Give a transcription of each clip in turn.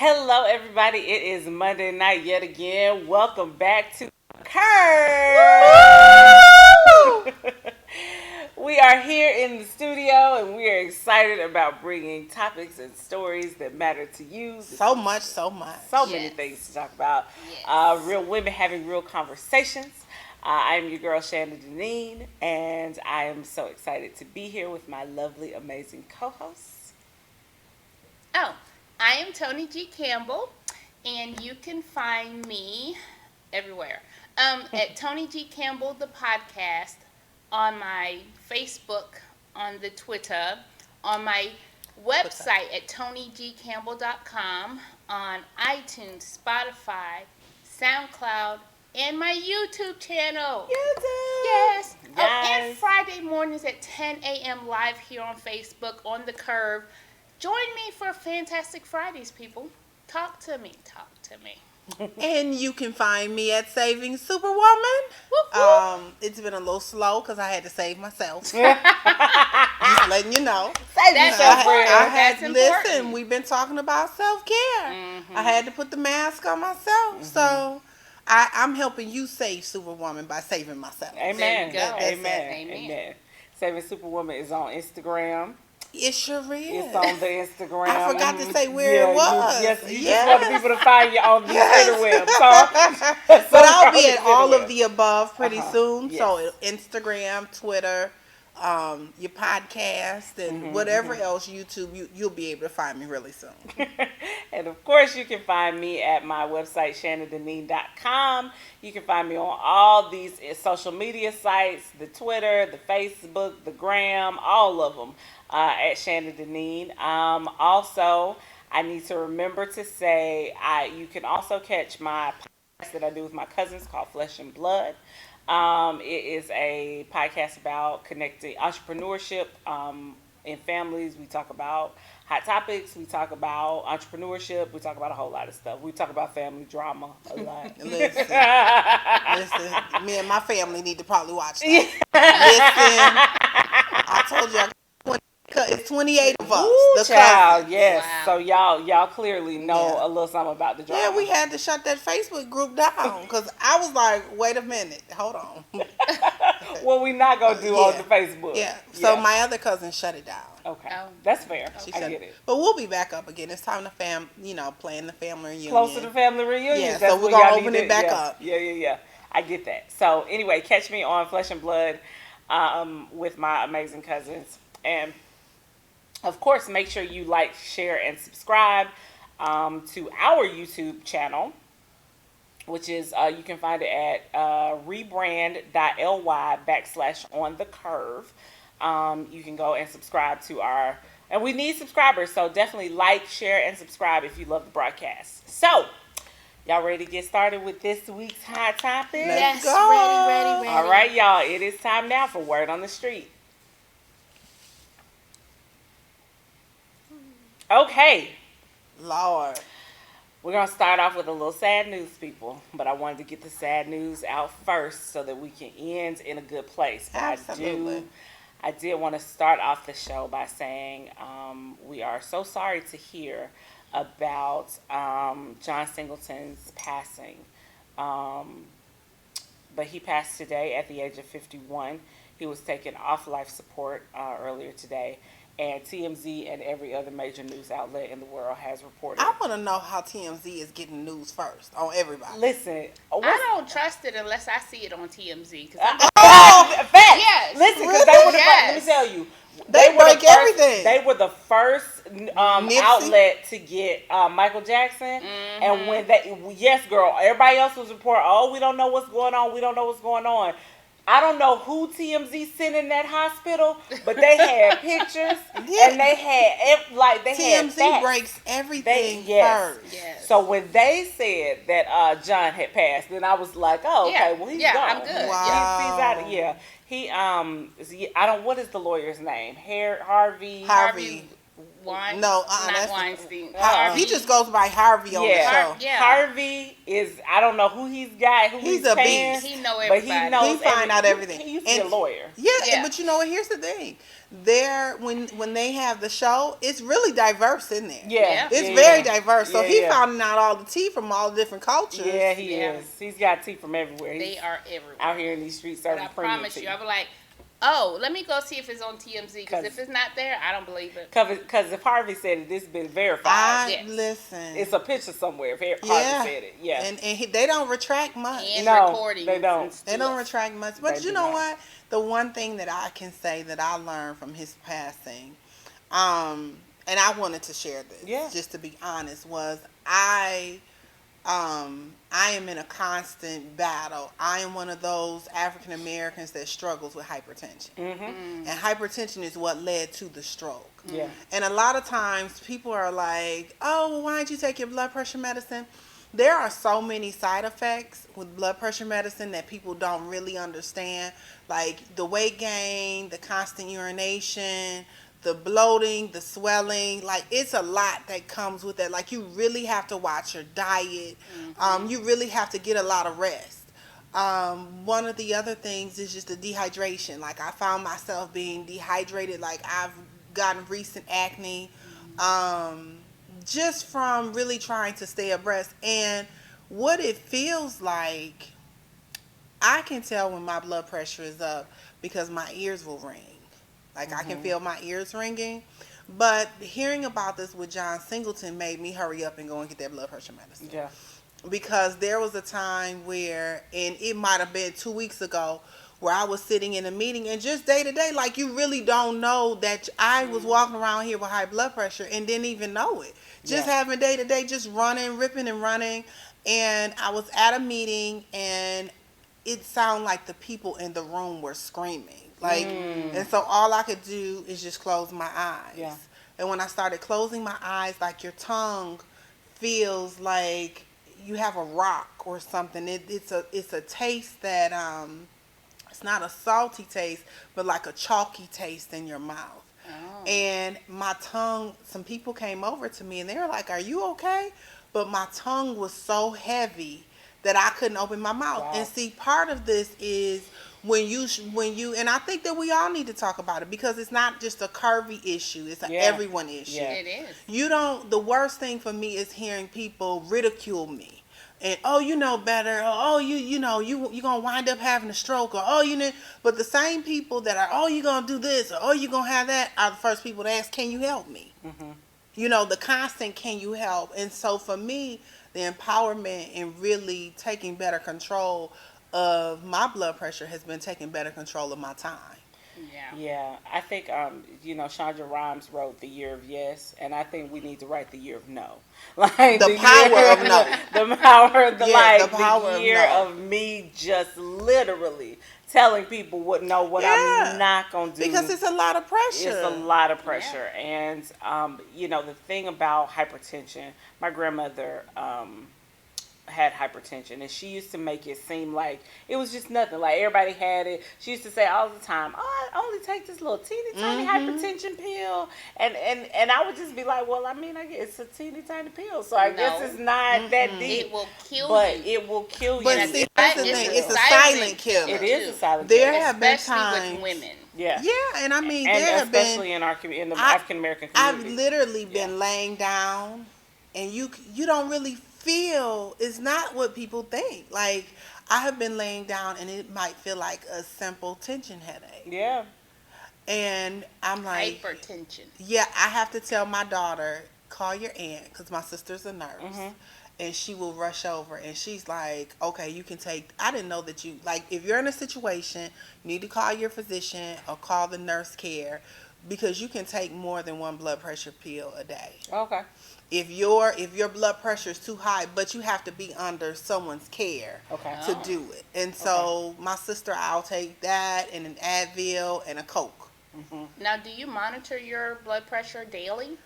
Hello, everybody. It is Monday night yet again. Welcome back to Kurve. We are here in the studio and we are excited about bringing topics and stories that matter to you. So much. So many things to talk about. Real women having real conversations. I am your girl, Shannon Deneen, and I am so excited to be here with my lovely, amazing co-hosts. Oh, I am Tony G. Campbell, and you can find me everywhere at Tony G. Campbell, the podcast, on my Facebook, on the Twitter, on my website at TonyGCampbell.com, on iTunes, Spotify, SoundCloud, and my YouTube channel. Yes. Oh, and Friday mornings at 10 a.m. live here on Facebook on the Curve. Join me for Fantastic Fridays, people. Talk to me. And you can find me at Saving Superwoman. Whoop, whoop. It's been a little slow because I had to save myself. Just letting you know. Listen, we've been talking about self-care. Mm-hmm. I had to put the mask on myself. Mm-hmm. So I'm helping you save Superwoman by saving myself. Amen. Amen. Saving Superwoman is on Instagram. It sure is. It's on the Instagram. I forgot to say where it was. You just want people to find you on the interweb. But I'll be at all of the above pretty soon. Yes. So Instagram, Twitter, your podcast, and whatever else, YouTube, you'll be able to find me really soon. And of course, you can find me at my website, shannondeneen.com. You can find me on all these social media sites, the Twitter, the Facebook, the Gram, all of them. At Shannon Deneen. Also, I need to remember to say you can also catch my podcast that I do with my cousins called Flesh and Blood. It is a podcast about connecting entrepreneurship in families. We talk about hot topics. We talk about entrepreneurship. We talk about a whole lot of stuff. We talk about family drama a lot. Listen, me and my family need to probably watch that. Listen, I told you. It's 28 of us. The child, yes. Wow. So y'all clearly know a little something about the drama. Yeah, we had to shut that Facebook group down because I was like, wait a minute, hold on. Well, we not gonna do on the Facebook. Yeah. So my other cousin shut it down. Okay, that's fair. I get it. But we'll be back up again. It's time to plan the family reunion. Close to the family reunion. Yeah. So we're gonna open it back up. Yeah. I get that. So anyway, catch me on Flesh and Blood with my amazing cousins. And of course, make sure you like, share, and subscribe to our YouTube channel, which is, you can find it at rebrand.ly/on-the-curve. You can go and subscribe to and we need subscribers, so definitely like, share, and subscribe if you love the broadcast. So, y'all ready to get started with this week's hot topic? Let's go. Ready. All right, y'all, it is time now for Word on the Street. Okay. Lord. We're going to start off with a little sad news, people. But I wanted to get the sad news out first so that we can end in a good place. But absolutely. I did want to start off the show by saying we are so sorry to hear about John Singleton's passing. But he passed today at the age of 51. He was taken off life support earlier today. And TMZ and every other major news outlet in the world has reported. I want to know how TMZ is getting news first on everybody. Listen, I don't trust it unless I see it on TMZ. Facts. Yes. Listen, because they were the first. Let me tell you, they break everything. They were the first outlet to get Michael Jackson, and when everybody else was reporting, we don't know what's going on. I don't know who TMZ sent in that hospital, but they had pictures and they had TMZ breaks everything first. Yes. So when they said that John had passed, then I was like, well, he's gone. I'm good. Wow. He I don't. What is the lawyer's name? Harvey. Wine? No, not that's Weinstein. He just goes by Harvey on the show. Harvey is, I don't know who he's got, who he's a paying, beast. He know but everybody. he knows He find out everything. He used to be a lawyer. Yeah, but you know what? Here's the thing. When they have the show, it's really diverse in there. Yeah. It's very diverse. So he found out all the tea from all the different cultures. Yeah, he is. He's got tea from everywhere. They are everywhere. Out here in these streets serving premium tea. I promise you, I'll be like, oh, let me go see if it's on TMZ, because if it's not there, I don't believe it. Because if Harvey said it, this has been verified. Listen. It's a picture somewhere if Harvey said it. Yeah. And they don't retract much. And no, recordings. they don't. They don't retract much. But you know what? The one thing that I can say that I learned from his passing, and I wanted to share this, just to be honest, was I am in a constant battle. I am one of those African Americans that struggles with hypertension. And hypertension is what led to the stroke. Yeah. And a lot of times people are like, oh, well, why don't you take your blood pressure medicine? There are so many side effects with blood pressure medicine that people don't really understand. Like the weight gain, the constant urination, the bloating, the swelling. Like, it's a lot that comes with that. Like, you really have to watch your diet. You really have to get a lot of rest. One of the other things is just the dehydration. Like, I found myself being dehydrated. Like, I've gotten recent acne. Just from really trying to stay abreast. And what it feels like, I can tell when my blood pressure is up because my ears will ring. Like, I can feel my ears ringing. But hearing about this with John Singleton made me hurry up and go and get that blood pressure medicine. Yeah. Because there was a time where, and it might have been 2 weeks ago, where I was sitting in a meeting and just day to day, like, you really don't know that I was walking around here with high blood pressure and didn't even know it. Just having day to day, just running, ripping and running. And I was at a meeting and it sounded like the people in the room were screaming. Like, and so all I could do is just close my eyes. Yeah. And when I started closing my eyes, like, your tongue feels like you have a rock or something. It's a taste that, it's not a salty taste, but like a chalky taste in your mouth. Oh. And my tongue, some people came over to me and they were like, are you okay? But my tongue was so heavy that I couldn't open my mouth. Wow. And see, part of this is when you, and I think that we all need to talk about it, because it's not just a curvy issue, it's an everyone issue. Yeah. It is. The worst thing for me is hearing people ridicule me. And, oh, you know better, or, oh, you know, you're going to wind up having a stroke, or, oh, you know, but the same people that are, oh, you're going to do this, or, oh, you're going to have that, are the first people to ask, can you help me? You know, the constant, can you help? And so for me, the empowerment and really taking better control of my blood pressure has been taking better control of my time. Yeah, I think, Chandra Rhimes wrote The Year of Yes, and I think we need to write The Year of No. Like the power of no. The power of the year of me just literally telling people what I'm not going to do. Because it's a lot of pressure. It's a lot of pressure. And, the thing about hypertension, my grandmother had hypertension, and she used to make it seem like it was just nothing, like everybody had it. She used to say all the time, oh, I only take this little teeny tiny hypertension pill, and I would just be like, well, I mean, I guess it's a teeny tiny pill, so I guess it's not that deep. It will kill but you. It will kill you. But see, that's the thing, it's a silent killer. It is a silent killer. There have been Especially times with women. Yeah, and I mean, and there have been, especially in the African American community. I've literally been laying down, and you don't really feel, it's not what people think. Like, I have been laying down and it might feel like a simple tension headache. Yeah. And I'm like, hypertension. Yeah, I have to tell my daughter, call your aunt, because my sister's a nurse. And she will rush over and she's like, okay, you can take, I didn't know that you, like, if you're in a situation, you need to call your physician or call the nurse care, because you can take more than one blood pressure pill a day. Okay. If your blood pressure is too high, but you have to be under someone's care to do it. And so my sister, I'll take that and an Advil and a Coke. Now, do you monitor your blood pressure daily?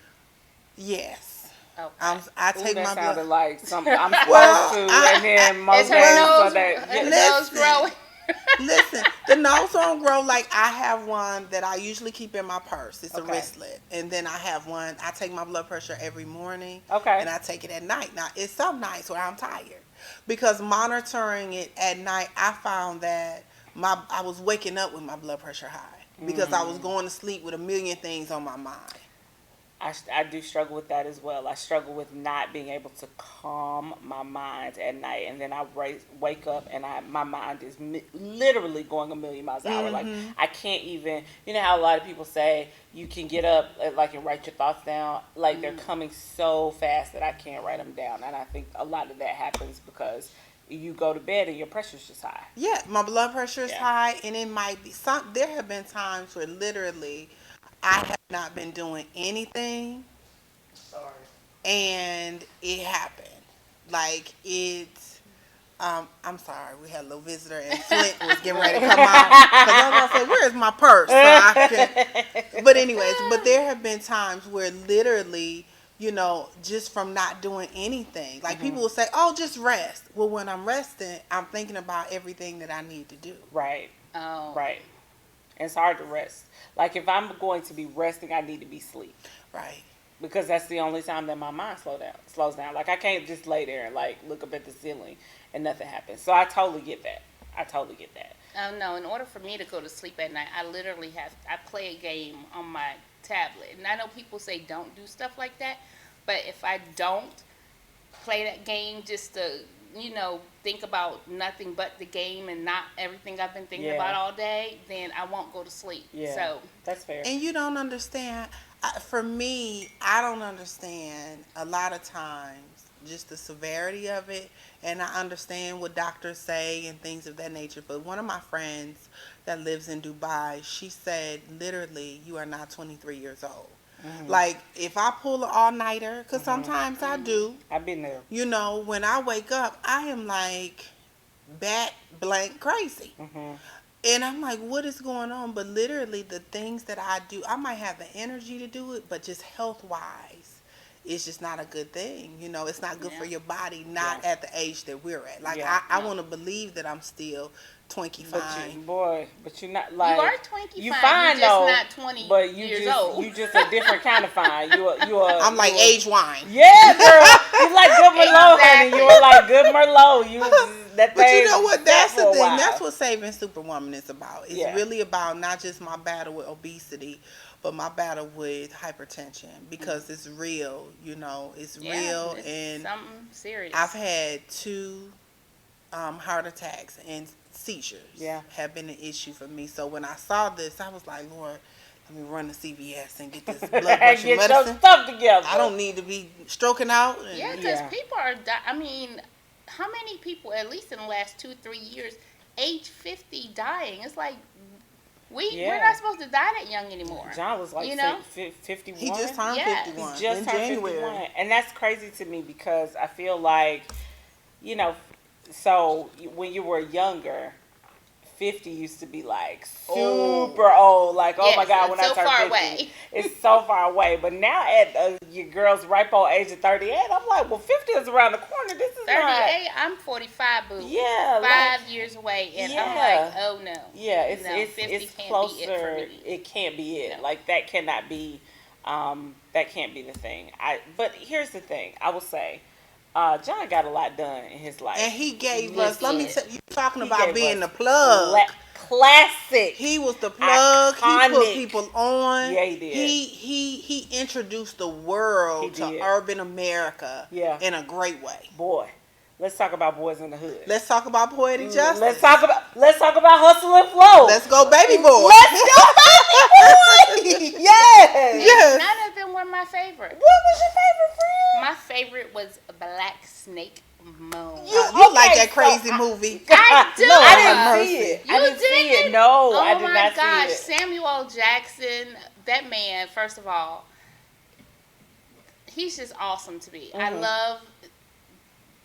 Yes. Okay. I take my blood. Sounded like something I'm supposed to, and then most days so that nose growing. Listen, the nose don't grow. Like, I have one that I usually keep in my purse. It's a wristlet. And then I have one, I take my blood pressure every morning. Okay. And I take it at night. Now, it's some nights where I'm tired. Because monitoring it at night, I found that I was waking up with my blood pressure high. Because I was going to sleep with a million things on my mind. I do struggle with that as well. I struggle with not being able to calm my mind at night, and then I wake up and my mind is literally going a million miles an hour. Like, I can't even. You know how a lot of people say you can get up like and write your thoughts down. Like, they're coming so fast that I can't write them down, and I think a lot of that happens because you go to bed and your pressure's just high. Yeah, my blood pressure is high, and it might be there have been times where literally I have not been doing anything. Sorry. And it happened. Like, I'm sorry, we had a little visitor and Flint was getting ready to come out. Because I was going to say, where's my purse? But anyways, but there have been times where literally, just from not doing anything. Like, people will say, oh, just rest. Well, when I'm resting, I'm thinking about everything that I need to do. Right. Oh. Right. And it's hard to rest. Like, if I'm going to be resting, I need to be asleep. Right. Because that's the only time that my mind slows down. Like, I can't just lay there and, like, look up at the ceiling and nothing happens. So I totally get that. No, in order for me to go to sleep at night, I literally I play a game on my tablet. And I know people say don't do stuff like that. But if I don't play that game just to, think about nothing but the game and not everything I've been thinking about all day, then I won't go to sleep. Yeah, so that's fair. And you don't understand. For me, I don't understand a lot of times just the severity of it. And I understand what doctors say and things of that nature. But one of my friends that lives in Dubai, she said, literally, you are not 23 years old. Mm-hmm. Like, if I pull an all-nighter, because sometimes I do. I've been there. When I wake up, I am like bat blank crazy. Mm-hmm. And I'm like, what is going on? But literally, the things that I do, I might have the energy to do it, but just health-wise, it's just not a good thing. It's not good for your body, not at the age that we're at. Like, I want to believe that I'm still Twinkie fine. But you're not like... You are Twinkie you fine, you're just not 20 years old. You just a different kind of fine. I'm like age wine. Yeah, girl. You like good Merlot, honey. You were like good Merlot. But you know what? That's the thing. That's what Saving Superwoman is about. It's really about not just my battle with obesity, but my battle with hypertension, because it's real. It's real, and something serious. I've had 2 heart attacks, and seizures have been an issue for me. So when I saw this, I was like, Lord, let me run to CVS and get this blood pressure get medicine. your stuff together. I don't need to be stroking out. Because people are how many people, at least in the last 2-3 years, age 50 dying? It's like, we're not supposed to die that young anymore. John was like 51. He just turned 51 He just turned January. 51. And that's crazy to me because I feel like, so when you were younger, 50 used to be like super old. Like, oh my God, when I turned 50. It's so far away. But now at your girl's ripe old age of 38, I'm like, well, 50 is around the corner. This is 38, I'm 45, boo. Yeah. 5 years away. And I'm like, oh no. Yeah, it's closer. It can't be it. No. Like, that cannot be, that can't be the thing. But here's the thing. I will say, John got a lot done in his life. And he gave us, let me tell you, talking about being the plug. Classic. He was the plug. Iconic. He put people on. Yeah, he did. He introduced the world to urban America in a great way. Boy, let's talk about Boys in the Hood. Let's talk about Poetic Justice. Let's talk about Hustle and Flow. Let's go, Baby Boy. Let's go, Baby Boy. Yes. None of them were my favorite. What was your favorite, friend? My favorite was Black Snake Moan. You like that crazy movie? I do. I didn't see it. You didn't see it? No, I did not see it. Oh my gosh, Samuel L. Jackson, that man, first of all, he's just awesome to me. I love,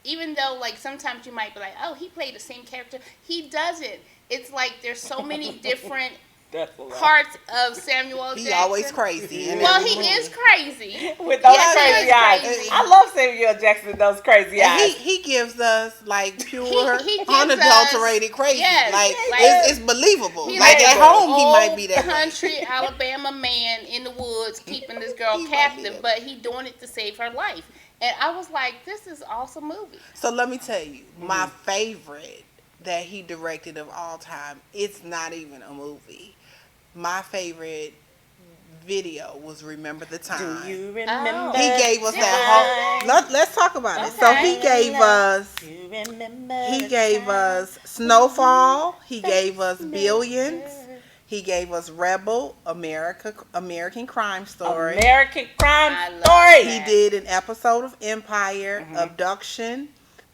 even though like sometimes you might be like, oh, he played the same character. He doesn't. It's like there's so many different That's a lot. parts of Samuel L. Jackson. He always crazy. Well, he is crazy. With those Yes, he crazy is eyes. crazy. I love Samuel L. Jackson with those crazy And eyes. he gives us like pure, He gives unadulterated crazy. yes, like like- it's believable. He Like at home, he old might be that way. country Alabama man in the woods keeping this girl He might be captive, that but he doing it to save her life. And I was like, this is awesome movie. So let me tell you, my favorite that he directed of all time. It's not even a movie. My favorite video was "Remember the Time." Do you remember? He gave us Yeah. that whole. Let's talk about it. So Okay. he gave us. You remember He the gave time us Snowfall. He gave us Billions. He gave us Rebel, American Crime Story. American Crime I love Story. He did an episode of Empire, Abduction,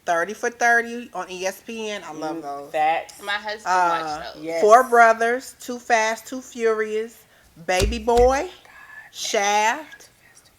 30 for 30 on ESPN. I love those. Facts. My husband watched those. Yes. Four Brothers, Too Fast, Too Furious, Baby Boy, Shaft,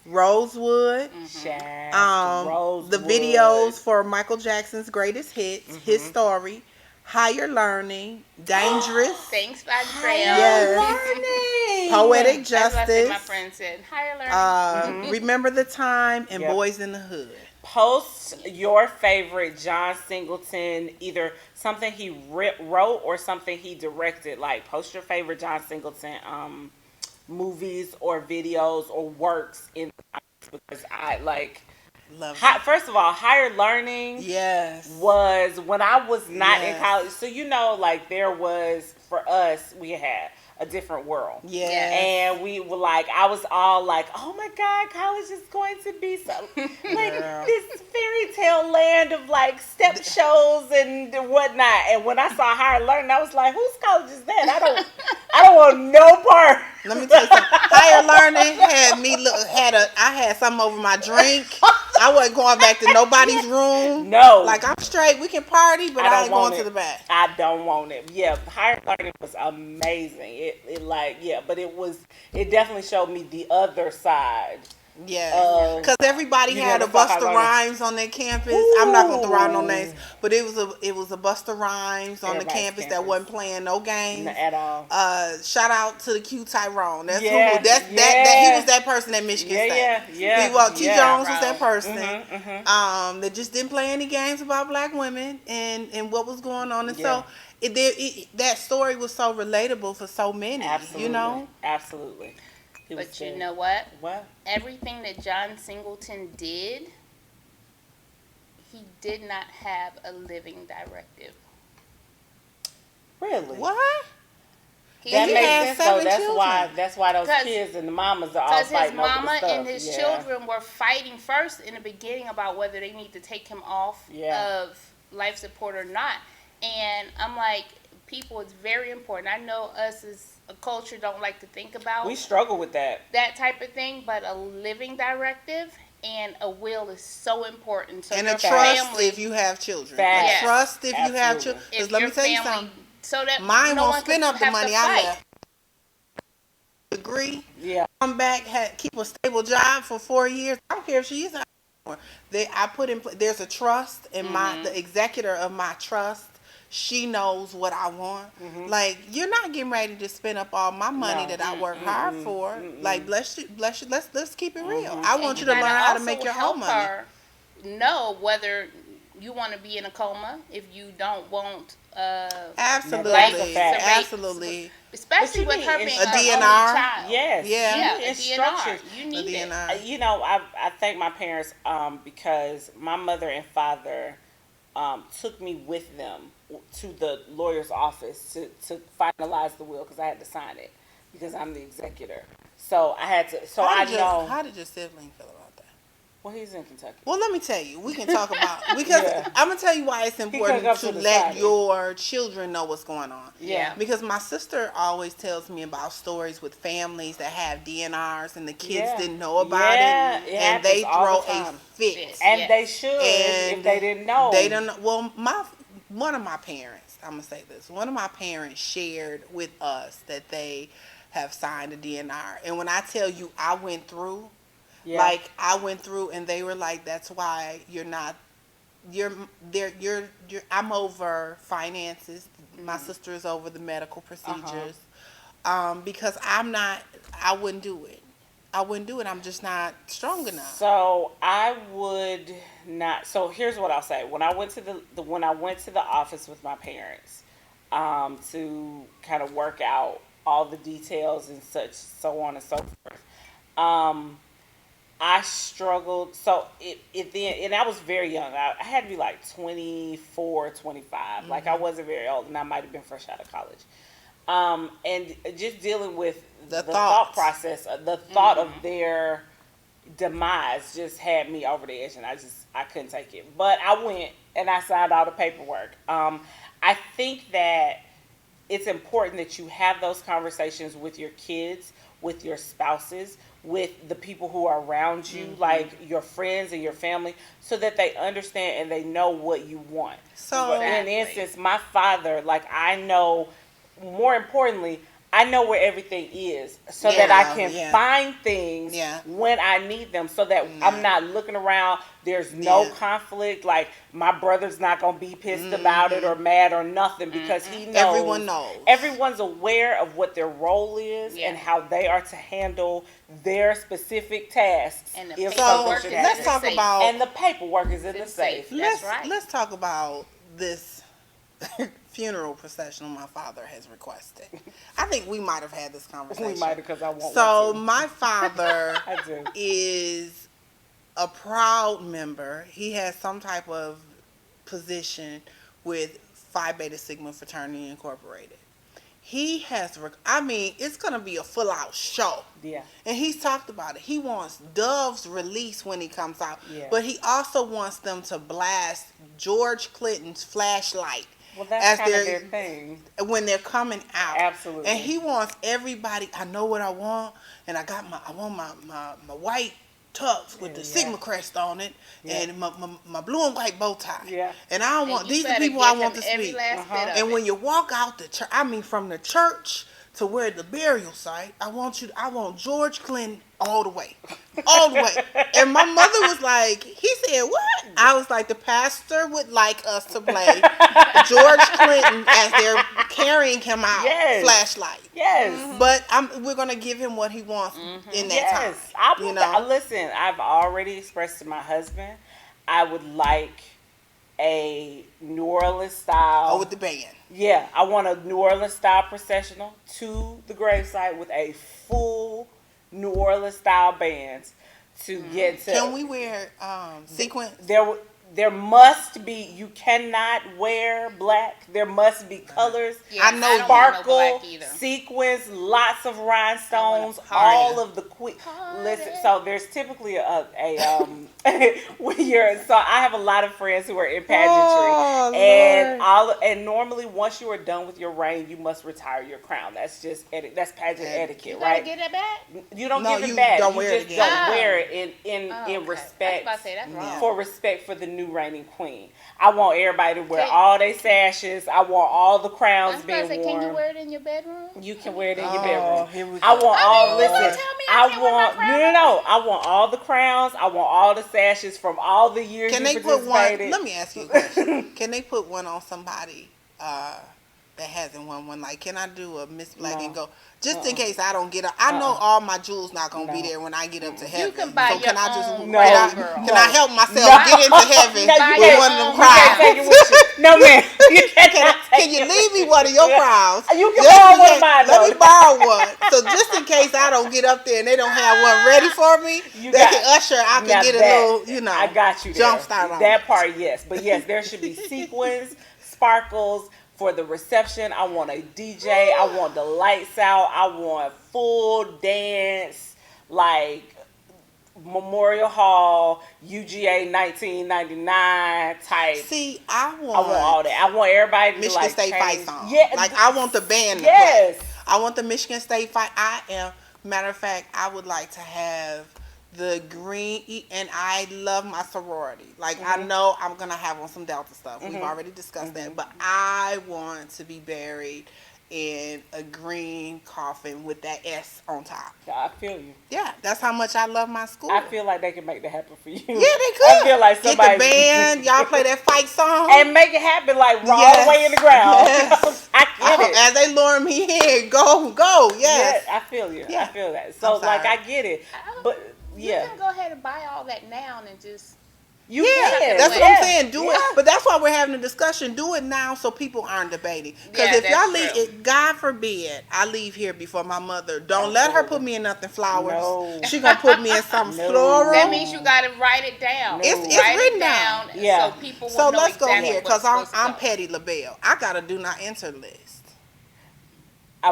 Rosewood. Shaft, The Rosewood. videos for Michael Jackson's greatest hits, His Story, Higher Learning, Dangerous, Thanks by Yes. Poetic That's what I said, my Justice, friend said. Higher learning. Remember the Time, and Yep. Boys in the Hood. Post your favorite John Singleton, either something he wrote or something he directed. Like, post your favorite John Singleton movies or videos or works in the comments, because I like. Love it. First of all, Higher Learning Yes. was when I was not in Yes. college. So, you know, like, there was, for us, we had a different world. Yes. And we were like, I was all like, oh my God, college is going to be so, like, Girl. this fairy tale land of, like, step shows and whatnot. And when I saw Higher Learning, I was like, whose college is that? I don't want no part. Let me tell you something. Higher Learning had me I had something over my drink. I wasn't going back to nobody's room. No. Like, I'm straight. We can party, but I ain't want going it. to the back. I don't want it. Yeah, Higher Learning was amazing. But it definitely showed me the other side. Yeah, because everybody you had never a saw Busta Higher Learning. Rhymes on their campus. I'm not gonna throw out no names, but it was a Busta Rhymes on the Everybody's campus that wasn't playing no games. At all. Shout out to the Q Tyrone. That's Yeah, who. That he was that person at Michigan State. Yeah. He was T yeah. Jones was that person. Mm-hmm. That just didn't play any games about black women and what was going on, and Yeah. so that story was so relatable for so many. Absolutely. You know. Absolutely. He was But you good. know what? What? Everything that John Singleton did, he did not have a living directive. Really? What? He That he makes had sense though. 7 That's why those 'Cause- kids and the mamas are all Because his fighting over the mama stuff. and his Yeah. children were fighting first in the beginning about whether they need to take him off Yeah. of life support or not. And I'm like, people, it's very important. I know us as a culture don't like to think about We struggle with that. that type of thing, but a living directive and a will is so important. So And your a trust family, if you have children. Facts. A Yes. trust if you have Absolutely. children. if Because let me your tell you family- something. so that Mine no won't one spend could up the have to money I fight. left. Degree, Yeah. come back, keep a stable job for 4 years. I don't care if she is out anymore. I put in. There's a trust, and the executor of my trust. She knows what I want. Like, you're not getting ready to spend up all my money No. that I work hard for. Like, bless you. Let's keep it real. I want you to learn gotta how to also make your help own money. her know whether you want to be in a coma, if you don't want Absolutely, That's a fact. absolutely. especially But with you her need being a her only DNR? child. Yes. Yeah. Yeah, You need a DNR. instructions. You need A it. DNR. You know, I thank my parents because my mother and father took me with them to the lawyer's office to finalize the will because I had to sign it because I'm the executor. So I had to. So I know. How did your sibling feel about that? Well, he's in Kentucky. Well, let me tell you. We can talk about because Yeah. I'm gonna tell you why it's important up to to the let side. your children know what's going on. Yeah. Because my sister always tells me about stories with families that have DNRs and the kids Yeah. didn't know about Yeah, it, it and they happens all throw the a time. fit. And Yes. they should And if they didn't know. They don't know. Well, one of my parents, I'm gonna say this. One of my parents shared with us that they have signed a DNR, and when I tell you, I went through. Yeah. Like, I went through, and they were like, "That's why you're not. I'm over finances. My sister is over the medical procedures. because I wouldn't do it. I'm just not strong enough. So I would not. So here's what I'll say. When I went to when I went to the office with my parents, to kind of work out all the details and such, so on and so forth. Um, I struggled. So it then, and I was very young. I had to be like 24, 25. Like I wasn't very old, and I might have been fresh out of college. And just dealing with the thought process, the thought of their demise just had me over the edge, and I couldn't take it. But I went and I signed all the paperwork. I think that it's important that you have those conversations with your kids, with your spouses, with the people who are around you, like your friends and your family, so that they understand and they know what you want. So, in instance, my father, like I know, more importantly, I know where everything is so that I can find things when I need them, so that I'm not looking around. There's no conflict. Like my brother's not going to be pissed about it or mad or nothing, because he knows. Everyone knows. Everyone's aware of what their role is and how they are to handle their specific tasks. And let's talk about. And the paperwork is in the safe. That's right. Let's talk about this funeral procession my father has requested. I think we might have had this conversation. We might have, because I won't. So my father I do. is a proud member. He has some type of position with Phi Beta Sigma Fraternity Incorporated. He has, it's going to be a full out show. Yeah. And he's talked about it. He wants Dove's release when he comes out. Yeah. But he also wants them to blast George Clinton's Flashlight. Well, that's kind of their thing. When they're coming out. Absolutely. And he wants everybody, I know what I want, and I want my white tux with the Sigma crest on it, and my blue and white bow tie. Yeah. And I don't want, these are people I want to speak. And when you walk out the church, from the church to where the burial site, I want George Clinton all the way. All the way. And my mother was like, he said, what? I was like, the pastor would like us to play George Clinton as they're carrying him out. Yes. Flashlight. Yes. But we're going to give him what he wants in that time. Listen, I've already expressed to my husband, I would like a New Orleans style. Oh, with the band. Yeah, I want a New Orleans style processional to the gravesite with a full New Orleans style band to get to. Can we wear sequins? There must be. You cannot wear black. There must be colors. Yeah, I know sparkle, sequins, lots of rhinestones, all of the listen. So there's typically a so I have a lot of friends who are in pageantry, and normally once you are done with your reign, you must retire your crown. That's just that's pageant etiquette, right? You gotta get it back. You don't give it back. Don't you wear just it don't wear it in respect. I was about to say, that's wrong. For respect for the new reigning queen. I want everybody to wear all their sashes. I want all the crowns being worn. Can you wear it in your bedroom? You can wear it in your bedroom. Here we go. I want all. Listen, Listen, I want all the crowns. I want all the sashes from all the years. Can they put one? Let me ask you a question. Can they put one on somebody that hasn't won one? Like, can I do a Miss Black and go? Just in case I don't get up. I know all my jewels not gonna be there when I get up to heaven. You can buy your own. Can I help myself get into heaven with one of them crowns? No, man. Can you leave me one of your crowns? You can borrow one of mine. Let me borrow one. So just in case I don't get up there and they don't have one ready for me, I can get a little, I got you. Jump start on that part, yes. But yes, there should be sequins, sparkles. For the reception, I want a DJ. I want the lights out. I want full dance, like Memorial Hall, UGA 1999 type. See, I want all that. I want everybody to Michigan State fight song. Yeah, like I want the band to play. I want the Michigan State fight. Matter of fact, I would like to have the green, and I love my sorority. Like, I know I'm going to have on some Delta stuff. We've already discussed that. But I want to be buried and a green coffin with that S on top. I feel you. Yeah, that's how much I love my school. I feel like they can make that happen for you. Yeah, they could. I feel like get somebody the band, y'all play that fight song, and make it happen like all the way in the ground. Yes. I get it. As they lure me in, go, yes. Yeah, I feel you. Yeah. I feel that. So like I get it, but yeah, you can go ahead and buy all that now and just. You can. That's what I'm saying. Do it, but that's why we're having a discussion. Do it now so people aren't debating. Because if y'all leave, God forbid, I leave here before my mother. Don't let her put me in nothing flowers. No. She gonna put me in something floral. That means you gotta write it down. No. It's written down. So people will know let's exactly go here because I'm Petty LaBelle. I got a do not enter list. I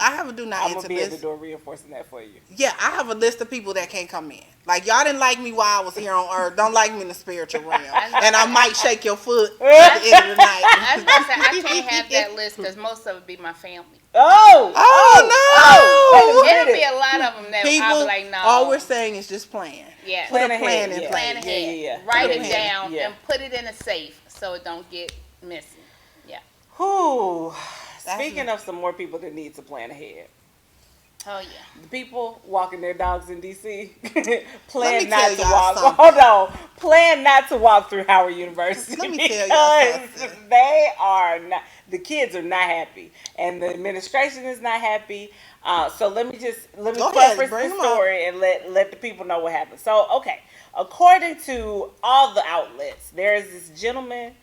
have a do not enter list. I'm gonna be at the door reinforcing that for you. Yeah, I have a list of people that can't come in. Like y'all didn't like me while I was here on earth. Don't like me in the spiritual realm. And I might shake your foot at the end of the night. I was gonna say I can't have that list because most of it be my family. Oh no! It'll be a lot of them that I'll be like, no. All we're saying is just plan. Yeah, Put a plan in place. Plan ahead. Yeah. Write it down and put it in a safe so it don't get missing. Yeah. Whew. Speaking of some more people that need to plan ahead. Oh yeah. The people walking their dogs in DC plan not to walk. Something. Hold on. Plan not to walk through Howard University. Let me tell y'all something. They are not. The kids are not happy, and the administration is not happy. So let me preface the story and let the people know what happened. So okay, according to all the outlets, there is this gentleman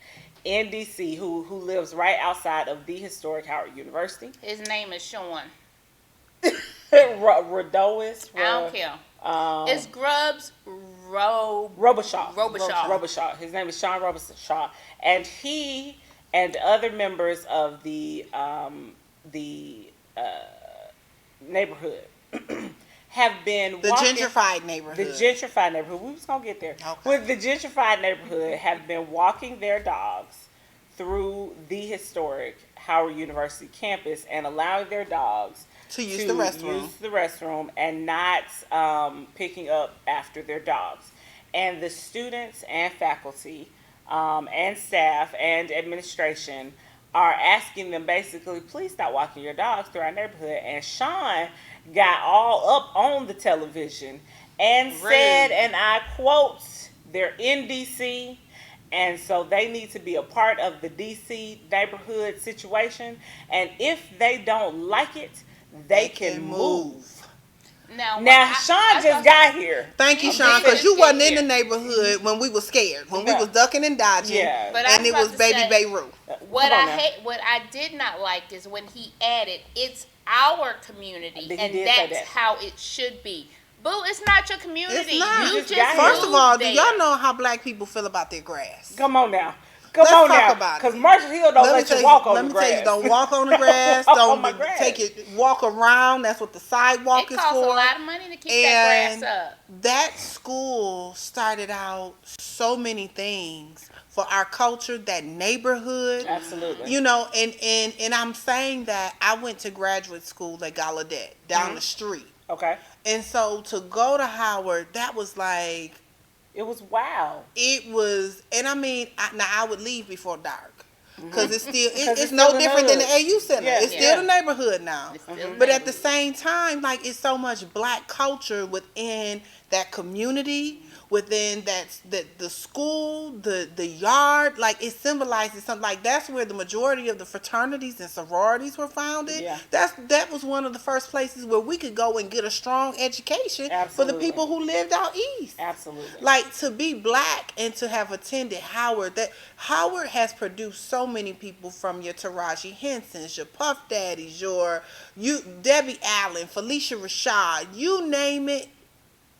in DC who lives right outside of the historic Howard University. His name is Sean. Rodois. I don't care. It's Grubbs Robichaud. His name is Sean Robichaud, and he and other members of the neighborhood have been gentrified neighborhood. The gentrified neighborhood. We was gonna get there. Okay. With the gentrified neighborhood, have been walking their dogs through the historic Howard University campus and allowing their dogs to use the restroom and not picking up after their dogs. And the students and faculty and staff and administration are asking them basically, please stop walking your dogs through our neighborhood. And Sean got all up on the television and said, and I quote, they're in DC, and so they need to be a part of the DC neighborhood situation. And if they don't like it, they can move. Now Sean just got here. Thank you, Sean, because you wasn't in the neighborhood when we were scared, when we was ducking and dodging, and it was Baby Beirut. What I did not like is when he added, "It's our community, and that's how it should be." Boo, it's not your community. It's not. You just First of all, do y'all know how black people feel about their grass? Come on now. Let's talk about it. Because Marshall Hill don't let you walk on the grass. Let me tell you, don't walk on the grass. Don't take it, walk around. That's what the sidewalk is for. It costs a lot of money to keep that grass up. That school started out so many things for our culture, that neighborhood. Absolutely. You know, and I'm saying that I went to graduate school at Gallaudet down the street. Okay. And so to go to Howard, that was like... It was wow. It was, and I mean, I would leave before dark because it's still it's no different than the AU Center. Yeah. It's still the neighborhood now. But at the same time, like, it's so much black culture within that community, within the school, the yard. Like, it symbolizes something. Like, that's where the majority of the fraternities and sororities were founded. Yeah. That was one of the first places where we could go and get a strong education for the people who lived out east. Absolutely. Like, to be black and to have attended Howard, that Howard has produced so many people, from your Taraji Hensons, your Puff Daddies, Debbie Allen, Felicia Rashad, you name it.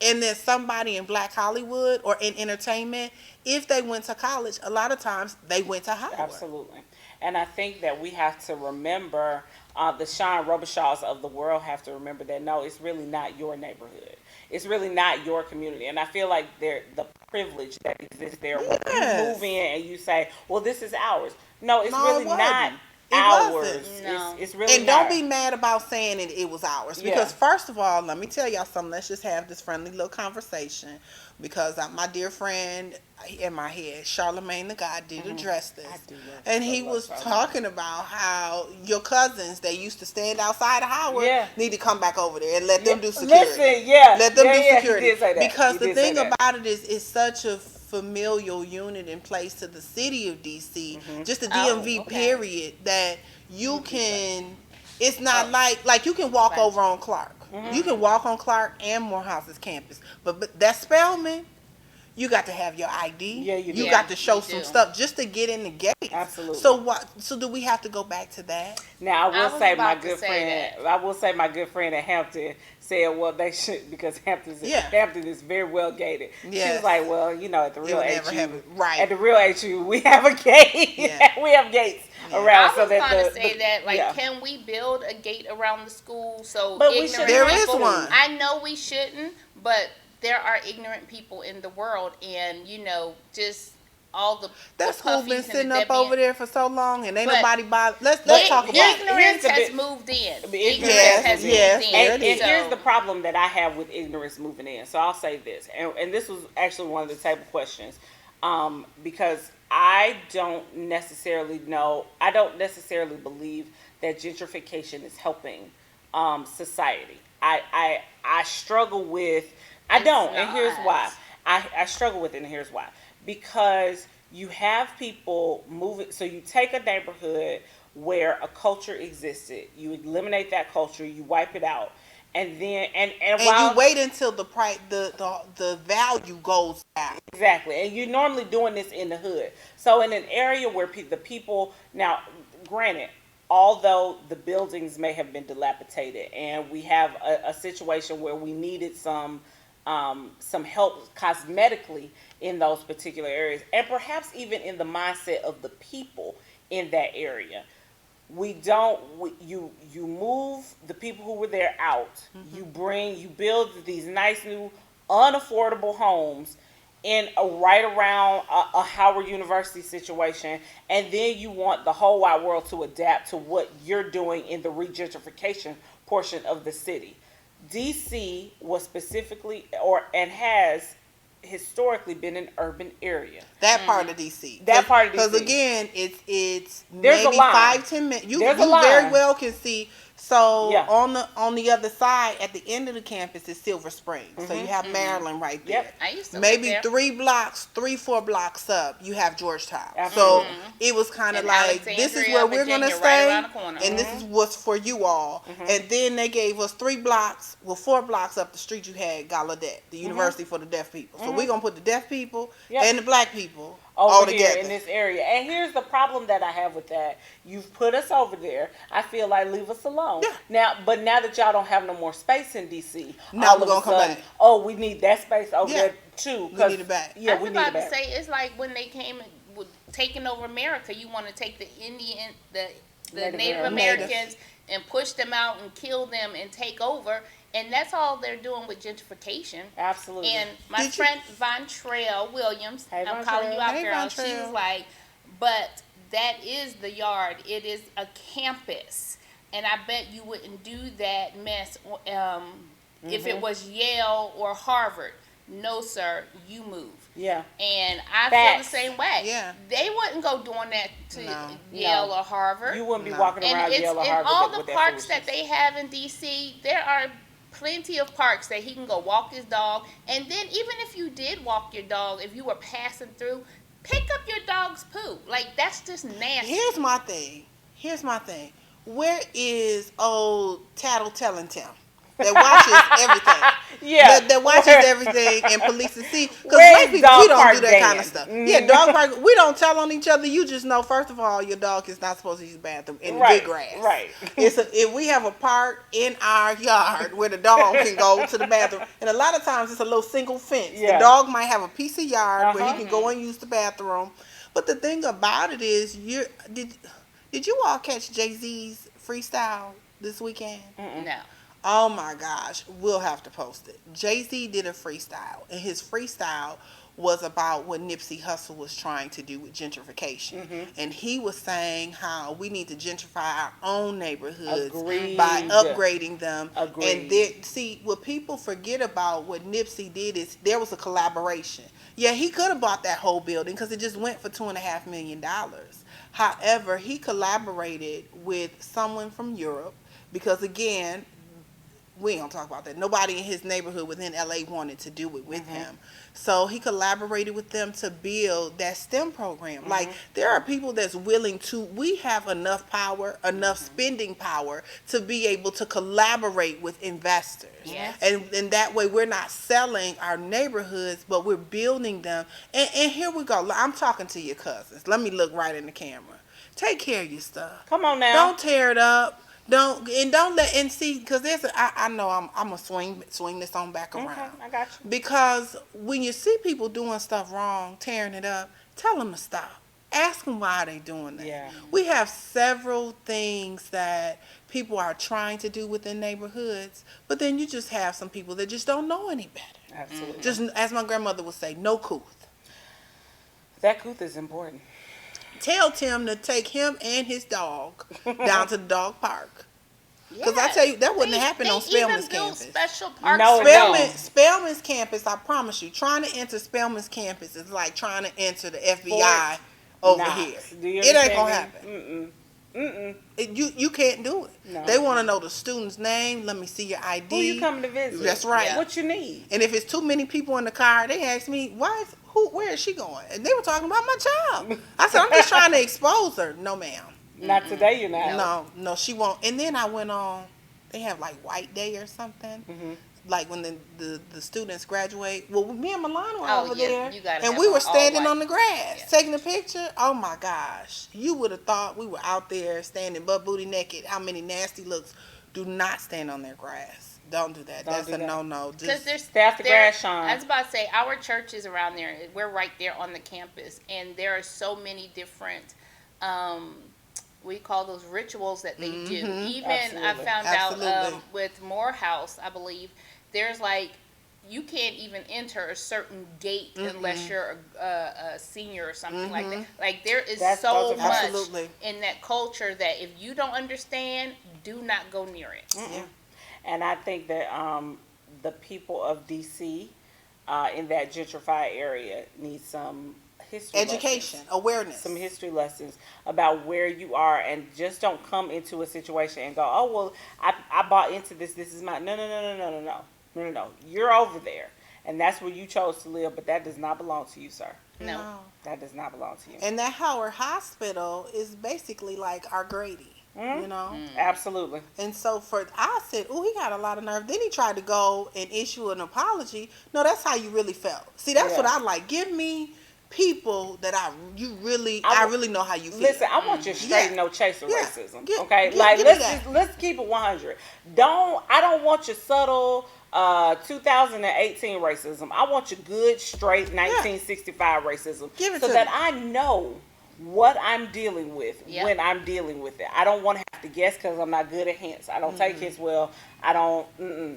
And then somebody in Black Hollywood or in entertainment, if they went to college, a lot of times they went to Howard. Absolutely. And I think that we have to remember, the Sean Robichauds of the world have to remember that, no, it's really not your neighborhood. It's really not your community. And I feel like the privilege that exists there when you move in and you say, well, this is ours. No, it's really not ours. No. It's really And don't be mad about saying it was ours. Because first of all, let me tell y'all something. Let's just have this friendly little conversation. Because my dear friend in my head, Charlemagne the God, did address this. And he was talking about how your cousins, they used to stand outside of Howard, need to come back over there and let them do security. Listen, let them do security. He did say that. Because the thing about it is, it's such a familial unit in place to the city of DC, just the DMV period, that you can, it's not like you can walk over on Clark. You can walk on Clark and Morehouse's campus, but that Spelman, you got to have your ID. Yeah, you got to show some stuff just to get in the gate. Absolutely. So what? So do we have to go back to that? Now I will say my good friend at Hampton said, well, they should, because Hampton is very well gated. Yes. She was like, well, at the real HU, at the real HU, we have a gate. We have gates around. I was trying to say that, can we build a gate around the school so but ignorant there people, is one. I know we shouldn't, but there are ignorant people in the world, and just all the that school been sitting up over there for so long, and ain't nobody bother. Let's talk about it. Ignorance has moved in. And here's the problem that I have with ignorance moving in. So I'll say this, and this was actually one of the table questions, because I don't necessarily believe that gentrification is helping society. I struggle with. I don't, and here's why. I struggle with it, and here's why. Because you have people moving, so you take a neighborhood where a culture existed, you eliminate that culture, you wipe it out, and then and while you wait until the price, the value goes down. Exactly, and you're normally doing this in the hood. So in an area where the people, now, granted, although the buildings may have been dilapidated, and we have a situation where we needed some help cosmetically in those particular areas, and perhaps even in the mindset of the people in that area. You move the people who were there out. You build these nice new unaffordable homes in right around a Howard University situation, and then you want the whole wide world to adapt to what you're doing in the regentrification portion of the city. DC was specifically and has historically been an urban area. That part of DC. Because again, it's there's maybe 5-10 minutes. You very well can see. So on the other side, at the end of the campus, is Silver Springs. So you have Maryland right there. Yep. I used to maybe live there. 4 blocks up, you have Georgetown. Absolutely. So it was kind of like, this is where we're gonna stay, and this is what's for you all. And then they gave us 4 blocks up the street, you had Gallaudet, the University for the Deaf People. So we're gonna put the deaf people and the black people over here in this area. And here's the problem that I have with that. You've put us over there. I feel like, leave us alone. Yeah. Now that y'all don't have no more space in DC, now we're gonna come back. Oh, we need that space over there too. We need it back. Yeah, we need it back. I was about to say, it's like when they came taking over America, you want to take the Native Americans and push them out and kill them and take over. And that's all they're doing with gentrification. Absolutely. And my friend Von Trail Williams, I'm calling you out, girl. She was like, but that is the yard. It is a campus. And I bet you wouldn't do that mess if it was Yale or Harvard. No, sir, you move. Yeah. And I feel the same way. Yeah. They wouldn't go doing that to Yale or Harvard. You wouldn't be walking around Yale or Harvard. And all the parks that they have in D.C., there are plenty of parks that he can go walk his dog. And then even if you did walk your dog, if you were passing through, pick up your dog's poo. Like, that's just nasty. Here's my thing. Where is old Tattletelling Tim? That watches everything. That watches everything and polices. See, because white people, we don't do that kind of stuff. Yeah, dog park. We don't tell on each other. You just know, first of all, your dog is not supposed to use the bathroom in the big grass. Right. If we have a park in our yard where the dog can go to the bathroom, and a lot of times it's a little single fence. The dog might have a piece of yard where he can go and use the bathroom. But the thing about it is, did you all catch Jay-Z's freestyle this weekend? No. Oh my gosh, we'll have to post it. Jay-Z did a freestyle, and his freestyle was about what Nipsey Hussle was trying to do with gentrification. And he was saying how we need to gentrify our own neighborhoods by upgrading them. And see, what people forget about what Nipsey did is there was a collaboration. Yeah, he could have bought that whole building because it just went for $2.5 million. However, he collaborated with someone from Europe because, again, we ain't gonna talk about that. Nobody in his neighborhood within LA wanted to do it with him. So he collaborated with them to build that STEM program. Like, there are people that's willing to, we have enough power, enough spending power to be able to collaborate with investors. Yes. And that way we're not selling our neighborhoods, but we're building them. And here we go. I'm talking to your cousins. Let me look right in the camera. Take care of your stuff. Come on now. Don't tear it up. Don't let and see, because I know I'm gonna swing this on back around. Okay, I got you. Because when you see people doing stuff wrong, tearing it up, tell them to stop. Ask them why they doing that. Yeah. We have several things that people are trying to do within neighborhoods, but then you just have some people that just don't know any better. Absolutely. Just as my grandmother would say, no couth. That couth is important. Tell Tim to take him and his dog down to the dog park. Because I Yes. tell you, that wouldn't happen on Spelman's even build campus. special parks No, for no. them. Spelman's campus, I promise you, trying to enter Spelman's campus is like trying to enter the FBI over Knox. here. Do you It ain't understand gonna me? happen. You can't do it. No. They want to know the student's name. Let me see your ID. Who you coming to visit? That's right. Yeah. What you need? And if it's too many people in the car, they ask me, where is she going? And they were talking about my child. I said, I'm just trying to expose her. No, ma'am. Not today, you're not. No, she won't. And then I went on, they have like White Day or something. Like when the students graduate. Well, me and Milan were over there. You gotta and have we were all standing white. on the grass Yeah. taking a picture. Oh my gosh. You would have thought we were out there standing butt booty naked. How many nasty looks. Do not stand on their grass. Don't do that. That's a no-no. Because there's Stay off the grass, Sean. I was about to say, our church is around there. We're right there on the campus, and there are so many different, we call those rituals that they do. Even I Absolutely. found Absolutely. out with Morehouse, I believe, there's like, you can't even enter a certain gate unless you're a senior or something like that. Like, there is Those so are much Absolutely. in that culture that if you don't understand, do not go near it. Yeah. And I think that the people of DC in that gentrified area need some history Education, lessons, awareness. some history lessons about where you are, and just don't come into a situation and go, oh, well, I bought into this. This is my no. You're over there, and that's where you chose to live, but that does not belong to you, sir. No. That does not belong to you. And that Howard Hospital is basically like our Grady, you know? Absolutely. And so I said, he got a lot of nerve. Then he tried to go and issue an apology. No, that's how you really felt. See, that's what I like. Give me people that I really know how you feel. Listen, I want you straight, Yeah. no chaser Yeah. racism. Give- Okay, give- like give me let's that. let's keep it 100. I don't want your subtle 2018 racism. I want your good, straight 1965 racism. Give it so to that me. I know what I'm dealing with Yep. when I'm dealing with it. I don't want to have to guess because I'm not good at hints. I don't take hints well. I don't.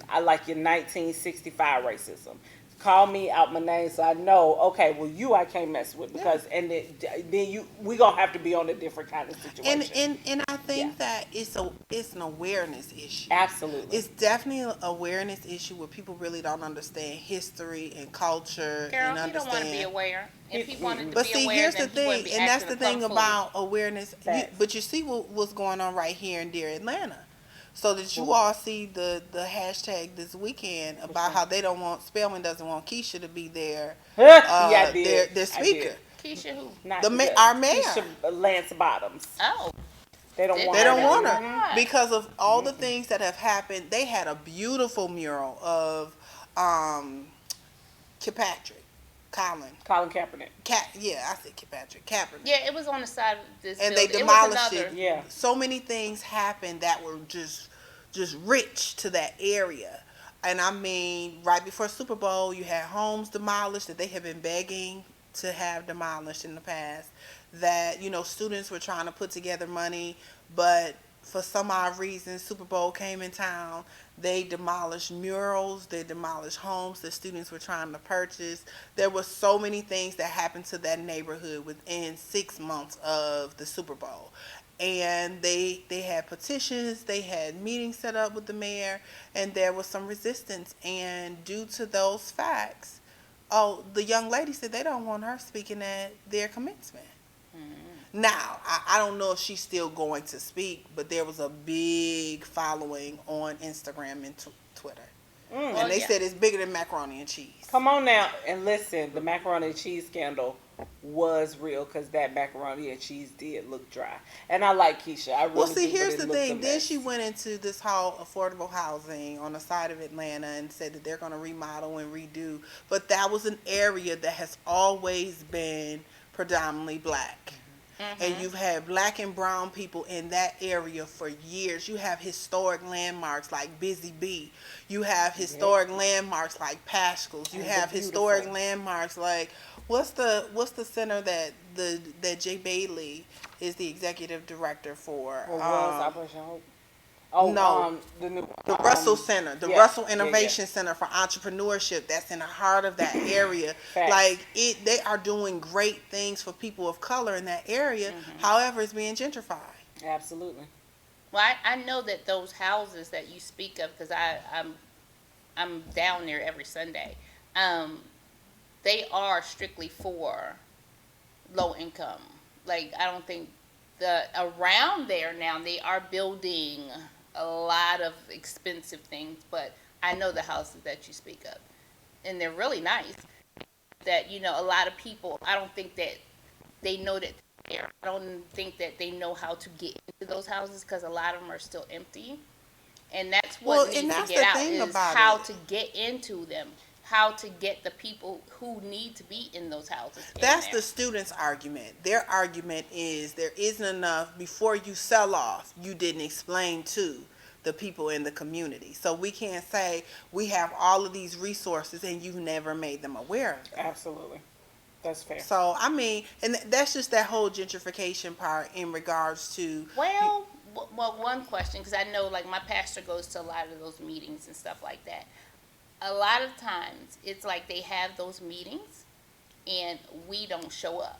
I like your 1965 racism. Call me out my name so I know. Okay, well I can't mess with because and then we gonna have to be on a different kind of situation. And I think that it's an awareness issue. Absolutely. It's definitely an awareness issue where people really don't understand history and culture Carol, and he don't want to be understand. aware. If he wanted to But be see, aware, here's then the he wouldn't thing, be and that's acting the a thing kung fu. about awareness. Facts. But you see what's going on right here in dear Atlanta. So that you all see the hashtag this weekend about how they don't want Spelman doesn't want Keisha to be there. Yeah, I did. Their I speaker. did. Keisha who? Not Our mayor. Keisha Lance Bottoms. Oh. They don't They want They her don't there. want Why? her because of all the things that have happened. They had a beautiful mural of Kilpatrick, Colin. Colin Kaepernick. I said Kilpatrick, Kaepernick. Yeah, it was on the side of this And building. they It was demolished another. it. Yeah. So many things happened that were just rich to that area. And I mean, right before Super Bowl, you had homes demolished that they have been begging to have demolished in the past. That, students were trying to put together money, but for some odd reason, Super Bowl came in town. They demolished murals. They demolished homes that students were trying to purchase. There were so many things that happened to that neighborhood within 6 months of the Super Bowl. And they had petitions, they had meetings set up with the mayor, and there was some resistance. And due to those facts, oh, the young lady said they don't want her speaking at their commencement. Now, I don't know if she's still going to speak, but there was a big following on Instagram and Twitter. And they said it's bigger than macaroni and cheese. Come on now and listen. The macaroni and cheese scandal was real because that macaroni and cheese did look dry. And I like Keisha. I really Well, see, do, here's but it the looked a thing. Then mess. she went into this whole affordable housing on the side of Atlanta and said that they're going to remodel and redo. But that was an area that has always been predominantly black. And you've had black and brown people in that area for years. You have historic landmarks like Busy Bee. You have historic landmarks like Pascal's. You have historic landmarks like what's the center that Jay Bailey is the executive director for? Or was Operation Hope? Oh, no, the Russell Center, the Russell Innovation Center for Entrepreneurship. That's in the heart of that area. Like they are doing great things for people of color in that area. However, it's being gentrified. Absolutely. Well, I know that those houses that you speak of, because I'm down there every Sunday. They are strictly for low income. Like, I don't think around there now they are building a lot of expensive things, but I know the houses that you speak of, and they're really nice. That a lot of people, I don't think that they know that they're there. I don't think that they know how to get into those houses because a lot of them are still empty, and that's what needs to get out is how to get into them. How to get the people who need to be in those houses. That's the students' argument. Their argument is there isn't enough. Before you sell off, you didn't explain to the people in the community. So we can't say we have all of these resources and you've never made them aware of them. Absolutely. That's fair. So, I mean, and that's just that whole gentrification part in regards to... Well, one question, because I know, like, my pastor goes to a lot of those meetings and stuff like that. A lot of times it's like they have those meetings and we don't show up,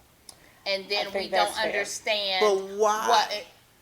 and then we don't understand. But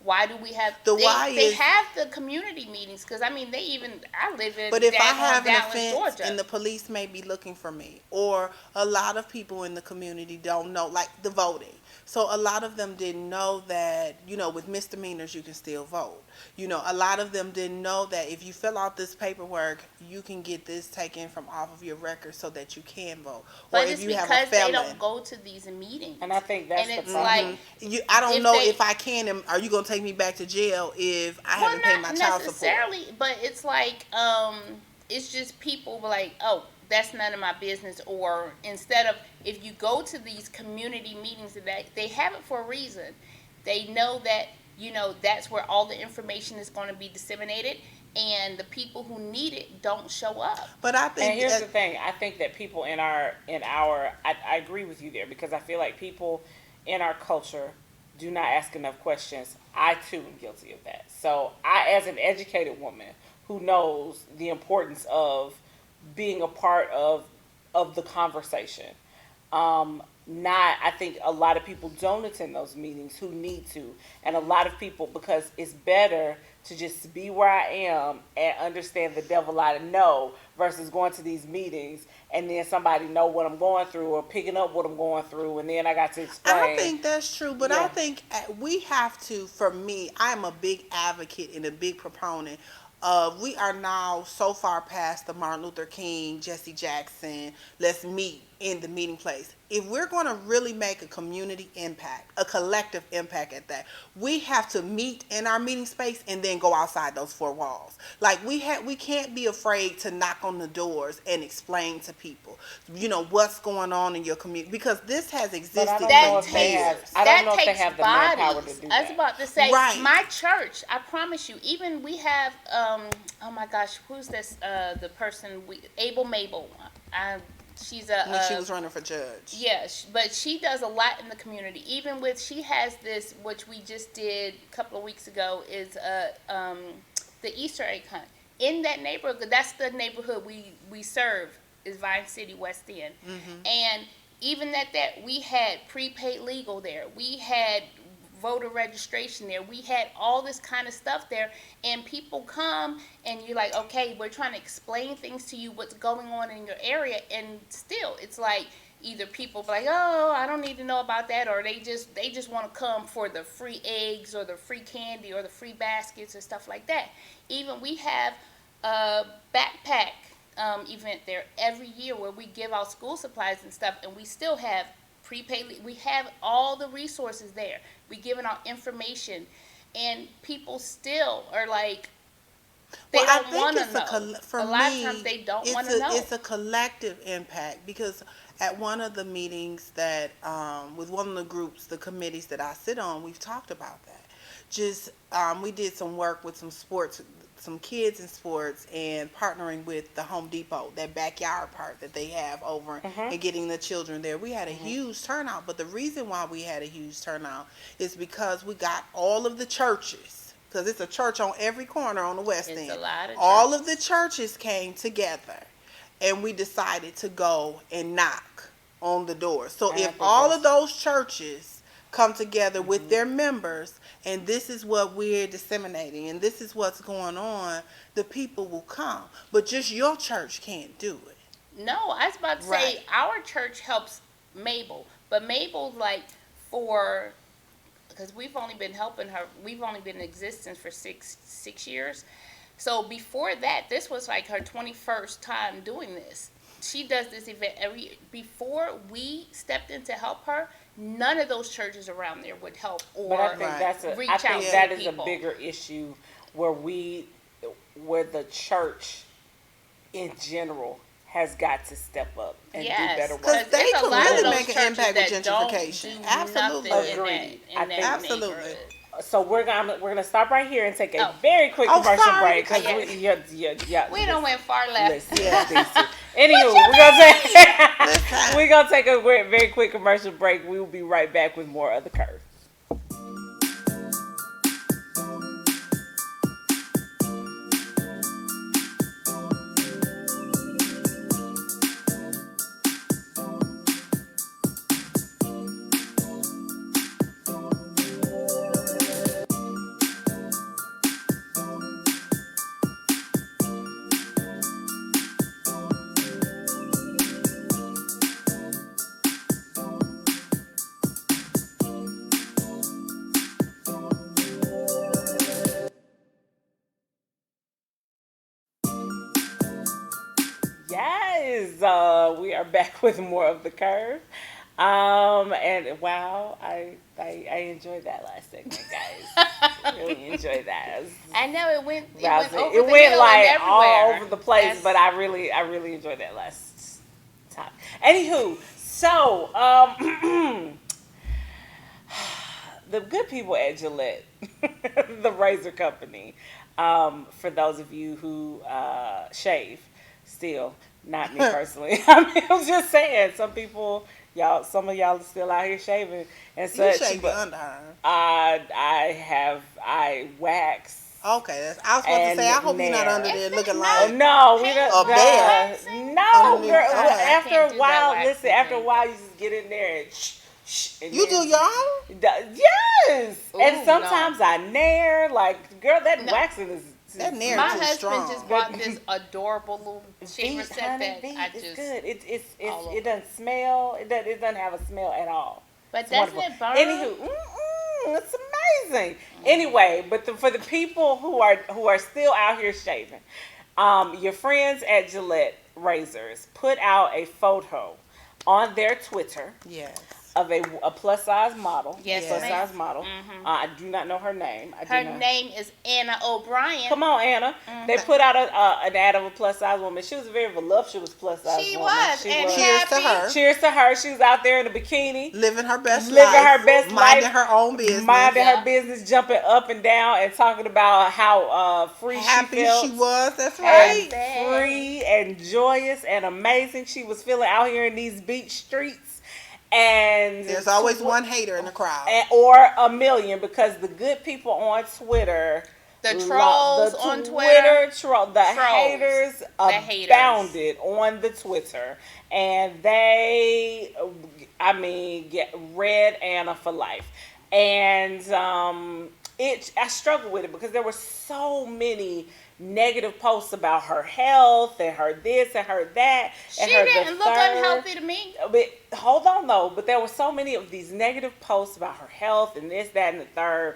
why do we have they have the community meetings? Because I mean, I live in. But if I have an Dallas, offense Georgia, and the police may be looking for me, or a lot of people in the community don't know, like the voting. So a lot of them didn't know that, with misdemeanors you can still vote. A lot of them didn't know that if you fill out this paperwork, you can get this taken from off of your record so that you can vote. But or it's if you because have a felon. they don't go to these meetings. And I think that's the problem. Like, I don't know if I can. Are you going to take me back to jail if I haven't paid my child support? Not necessarily, but it's like, it's just people like, oh, that's none of my business. Or instead of, if you go to these community meetings, they have it for a reason. They know that, that's where all the information is going to be disseminated, and the people who need it don't show up. But I think, and here's the thing: I think that people I agree with you there, because I feel like people in our culture do not ask enough questions. I too am guilty of that. So as an educated woman who knows the importance of being a part of the conversation. I think a lot of people don't attend those meetings who need to. And a lot of people, because it's better to just be where I am and understand the devil I know versus going to these meetings and then somebody know what I'm going through or picking up what I'm going through and then I got to explain. I think that's true, but I think we have to, for me, I'm a big advocate and a big proponent of, we are now so far past the Martin Luther King, Jesse Jackson, let's meet in the meeting place. If we're going to really make a community impact, a collective impact at that, we have to meet in our meeting space and then go outside those four walls. Like we can't be afraid to knock on the doors and explain to people, what's going on in your community, because this has existed for years. I don't know if they have the manpower to do that. I was about to say, right. My church, I promise you, even we have, oh my gosh, who's this, the person, Abel Mabel. she's when she was running for judge. Yeah, but she does a lot in the community. Even with, she has this, which we just did a couple of weeks ago, is the Easter egg hunt in that neighborhood. That's the neighborhood we serve, is Vine City West End, and even at that, we had prepaid legal there. We had voter registration there. We had all this kind of stuff there, and people come and you're like, okay, we're trying to explain things to you, what's going on in your area, and still it's like either people be like, oh, I don't need to know about that, or they just want to come for the free eggs or the free candy or the free baskets and stuff like that. Even we have a backpack event there every year where we give out school supplies and stuff, and we still have prepaid. We have all the resources there. We giving out information, and people still are like, they don't want to know. For a lot me, of times they don't want to know. It's a collective impact, because at one of the meetings that with one of the groups, the committees that I sit on, we've talked about that. Just we did some work with some kids in sports, and partnering with the Home Depot, that backyard part that they have over, and getting the children there. We had a huge turnout, but the reason why we had a huge turnout is because we got all of the churches, because it's a church on every corner on the West End. A lot of all of the churches came together, and we decided to go and knock on the door. So if all of those churches come together with their members, and this is what we're disseminating, and this is what's going on, the people will come. But just your church can't do it. No, I was about to say, our church helps Mabel, but Mabel, like, because we've only been helping her, we've only been in existence for six years. So before that, this was like her 21st time doing this. She does this event before we stepped in to help her, none of those churches around there would help or reach out to that is people. A bigger issue where the church in general has got to step up and do better work. Because they can really make an impact with gentrification. Absolutely. Agreed. Absolutely. So we're gonna stop right here and take a very quick commercial break, because we don't went far left. Anywho, we're gonna take a very quick commercial break. We will be right back with more of the Curve. Yes, we are back with more of the Curve. And wow, I enjoyed that last segment, guys. Really enjoyed that. I know it went like all over the place, but I really enjoyed that last time. Anywho, so the good people at Gillette, the razor company, for those of you who shave still, not me personally. I mean, I'm just saying, some of y'all are still out here shaving and such. You shave your underarm. I wax. Okay, I was about to say, I hope you're not under there looking like no, we don't. A bear. No, girl. After a while, after a while, you just get in there and you do your own? Yes. Ooh, and sometimes I nair. Like, girl, that waxing is. That nair my too husband strong. just bought this adorable little shaver set that it's good. It doesn't smell. It doesn't have a smell at all. But doesn't it burn? Anywho, it's amazing. Anyway, but for the people who are still out here shaving, your friends at Gillette Razors put out a photo on their Twitter. Yes. of a plus size model. Yes, plus ma'am. size model. Mm-hmm. I do not know her name. Her name is Anna O'Brien. Come on, Anna. Mm-hmm. They put out an ad of a plus size woman. She was a very voluptuous plus size woman. She was. And Cheers to her. Cheers to her. She was out there in a bikini. Living her best life. Minding her own business. Minding her business, jumping up and down and talking about how free happy she felt. she was. That's right. And free and joyous and amazing. She was feeling out here in these beach streets. And there's always one hater in the crowd. Or a million, because the good people on Twitter, the trolls on Twitter, the haters abounded on the Twitter. And they, get red Anna for life. And I struggled with it because there were so many negative posts about her health and her this and her that. And she didn't look unhealthy to me. But hold on though, but there were so many of these negative posts about her health and this, that, and the third.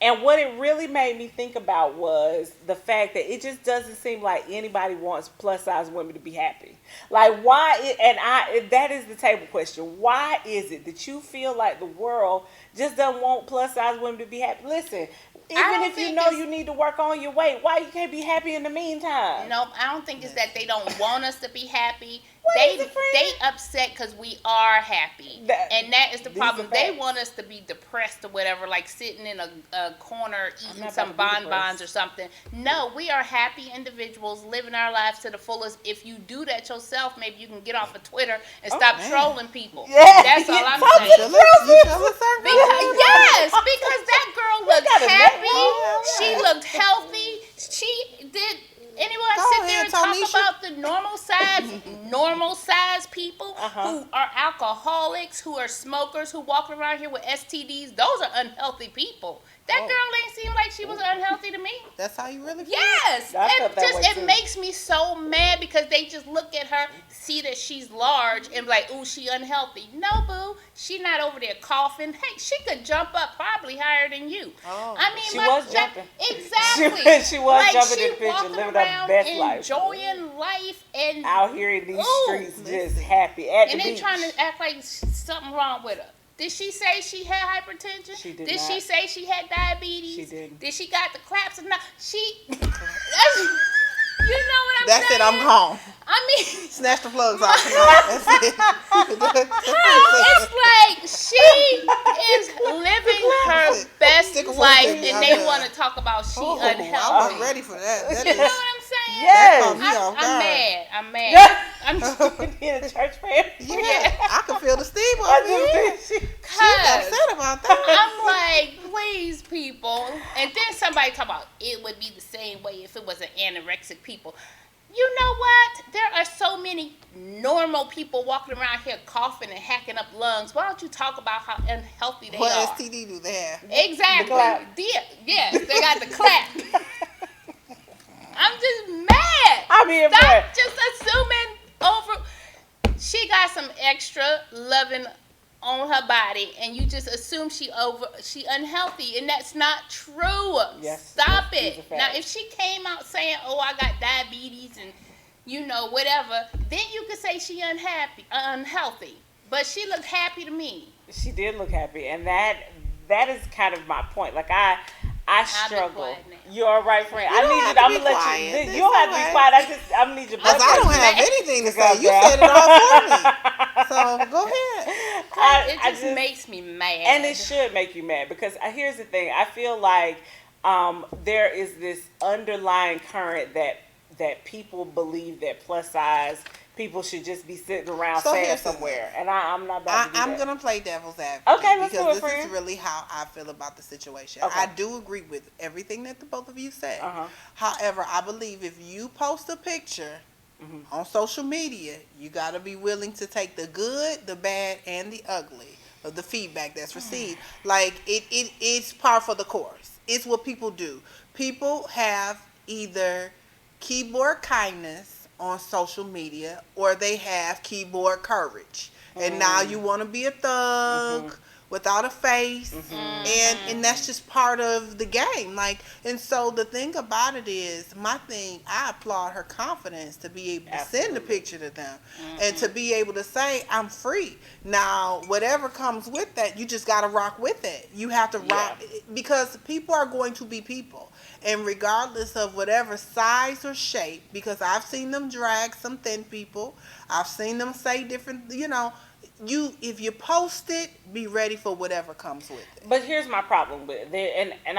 And what it really made me think about was the fact that it just doesn't seem like anybody wants plus size women to be happy. Like that is the table question. Why is it that you feel like the world just doesn't want plus size women to be happy? Listen, even if you know you need to work on your weight, why you can't be happy in the meantime? No, I don't think it's that they don't want us to be happy. They upset because we are happy, and that is the problem. They want us to be depressed or whatever, like sitting in a corner eating some bonbons or something. No, we are happy individuals living our lives to the fullest. If you do that yourself, maybe you can get off of Twitter and stop trolling people. Yeah. That's all I'm saying. Because that girl looked happy. She looked healthy. She did. Anyone sit there and talk about the normal size people who are alcoholics, who are smokers, who walk around here with STDs? Those are unhealthy people. That girl ain't seem like she was unhealthy to me. That's how you really feel? Yes. It makes me so mad because they just look at her, see that she's large, and be like, ooh, she unhealthy. No, boo. She not over there coughing. Hey, she could jump up probably higher than you. Oh. I mean, she was jumping. Exactly. She was jumping in the picture, living her best life. Enjoying life and out here in these streets, just happy at the beach. And they trying to act like something wrong with her. Did she say she had hypertension? She did not. Did she say she had diabetes? She didn't. Did she got the claps or not? You know what I'm saying? That's it, I'm gone. I mean, snatch the plugs off. That's it. It's like she is living her best life, and they want to talk about she unhealthy. I wasn't ready for that. You know what I'm saying? Yes. I'm mad. I'm just in a church fan. Yeah, I can feel the steam over here. She's upset about that. I'm like, please, people. And then somebody talk about it would be the same way if it wasn't anorexic people. You know what? There are so many normal people walking around here coughing and hacking up lungs. Why don't you talk about how unhealthy they are? What STD do they have? Exactly. Yes, they got the clap. I'm just mad. Stop just assuming over. She got some extra loving on her body, and you just assume she unhealthy, and that's not true. Yes, Stop it. Now, if she came out saying, "Oh, I got diabetes," and whatever, then you could say she unhealthy. But she looked happy to me. She did look happy, and that is kind of my point. Like I struggle. You're all right, friend. I'm gonna let you. You don't have to be quiet. I'm gonna need your. I don't have anything to say. You said it all for me. So go ahead. It just makes me mad. And it should make you mad because here's the thing. I feel like there is this underlying current that people believe that plus size people should just be sitting around saying somewhere. And I'm not about to do that. I'm going to play devil's advocate. Okay, let's do it, because friend. this is really how I feel about the situation. Okay. I do agree with everything that the both of you said. However, I believe if you post a picture on social media, you got to be willing to take the good, the bad, and the ugly of the feedback that's received. Like, it's par for the course. It's what people do. People have either keyboard kindness on social media, or they have keyboard courage. And now you want to be a thug without a face, and that's just part of the game. Like, and so the thing about it is, I applaud her confidence to be able to send a picture to them, and to be able to say, I'm free. Now, whatever comes with that, you just got to rock with it. You have to rock, because people are going to be people. And regardless of whatever size or shape, because I've seen them drag some thin people, I've seen them say different, if you post it, be ready for whatever comes with it. But here's my problem with it, and